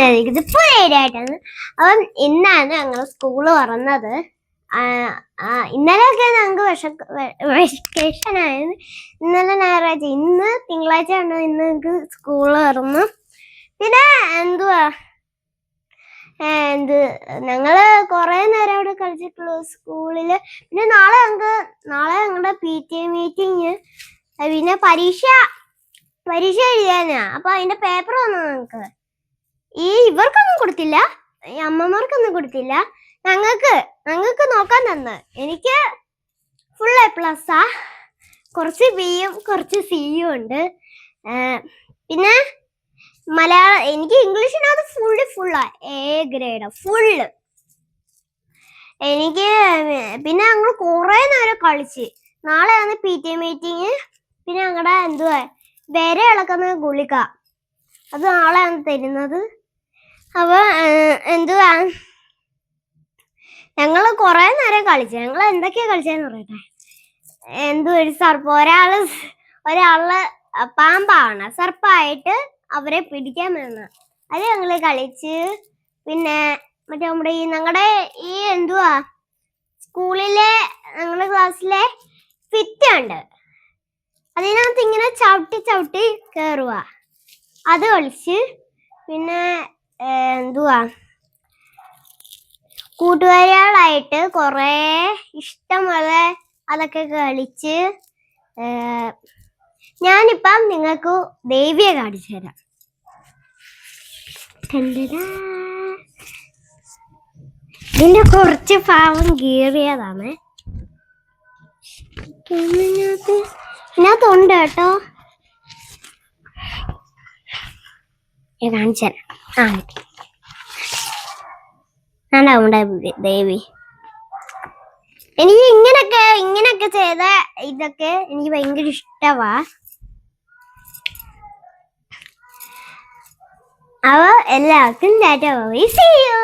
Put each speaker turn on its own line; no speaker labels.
ഞാനിത് പുതിയതായിട്ടാണ്. അപ്പം ഇന്നാണ് ഞങ്ങൾ സ്കൂള് തുറന്നത്. ഇന്നലെയൊക്കെ ഞങ്ങൾക്ക് വെക്കേഷൻ ആയിരുന്നു. ഇന്നലെ ഞായറാഴ്ച, ഇന്ന് തിങ്കളാഴ്ച ആണ്. ഇന്ന് ഞങ്ങൾക്ക് സ്കൂള് തുറന്നു. പിന്നെ എന്തുവാ ഞങ്ങള് കൊറേ നേരം അവിടെ കളിച്ചിട്ടുള്ളൂ സ്കൂളില്. പിന്നെ നാളെ ഞങ്ങളുടെ PTA മീറ്റിംഗ്, പിന്നെ പരീക്ഷ എഴുതാനാ. അപ്പൊ അതിന്റെ പേപ്പർ വന്നു. ഇവർക്കൊന്നും കൊടുത്തില്ല, ഈ അമ്മമാർക്കൊന്നും കൊടുത്തില്ല. ഞങ്ങൾക്ക് നോക്കാൻ തന്ന്. എനിക്ക് ഫുൾ A+. കുറച്ച് Bയും കുറച്ച് Cയും ഉണ്ട്. പിന്നെ മലയാളം, എനിക്ക് ഇംഗ്ലീഷിനകത്ത് ഫുള്ളാ A ഗ്രേഡ് ഫുള്ള്. എനിക്ക് പിന്നെ ഞങ്ങൾ കുറെ നേരം കളിച്ച്. നാളെയാണ് PTA മീറ്റിംഗ്. പിന്നെ ഞങ്ങളുടെ വിര ഇളക്കുന്ന ഗുളിക, അത് നാളെയാണ് തരുന്നത്. അപ്പൊ ഞങ്ങള് കൊറേ നേരം കളിച്ചു. ഞങ്ങൾ എന്തൊക്കെയാ കളിച്ചെന്ന് പറയട്ടെ. ഒരു സർപ്പം, ഒരാള് പാമ്പാണ്, സർപ്പായിട്ട് അവരെ പിടിക്കാൻ വേണം. അത് ഞങ്ങള് കളിച്ച്. പിന്നെ മറ്റേ ഞങ്ങളുടെ സ്കൂളിലെ ഞങ്ങളുടെ ക്ലാസ്സിലെ ഫിറ്റുണ്ട്, അതിനകത്ത് ഇങ്ങനെ ചവിട്ടി കേറുക, അത് കളിച്ച്. പിന്നെ കൂട്ടുകാരികളായിട്ട് കൊറേ ഇഷ്ടംപോലെ അതൊക്കെ കളിച്ച്. ഞാനിപ്പം നിങ്ങൾക്ക് ദേവിയെ കാണിച്ചു തരാം. ഇതിന്റെ കുറച്ച് ഭാവം കീറിയതാണ്. ഇതിനകത്തുണ്ട് കേട്ടോ, കാണിച്ചു തരാം. ദേവി, എനിക്ക് ഇങ്ങനൊക്കെ ചെയ്ത ഇതൊക്കെ എനിക്ക് ഭയങ്കര ഇഷ്ടവാ. അവ എല്ലാവർക്കും ടാറ്റ, ബൈ, സീ യു.